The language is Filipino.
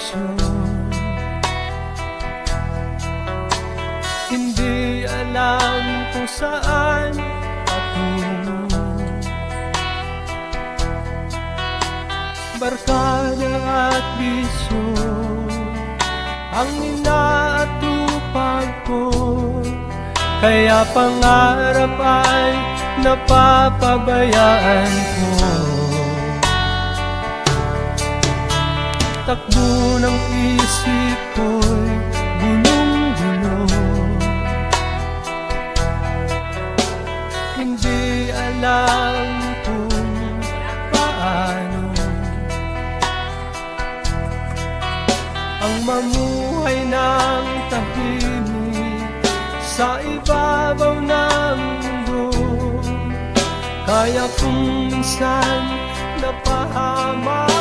direksyon. Hindi alam kung saan patungo. Barkada at bisyo ang inaatupag ko, kaya pangarap ay napapabayaan ko. Takbo ng isip ko'y gulong-gulo, hindi alam kung paano ang mamuhay ng tahimik sa ibabaw ng mundo. Kaya kung minsan napahamak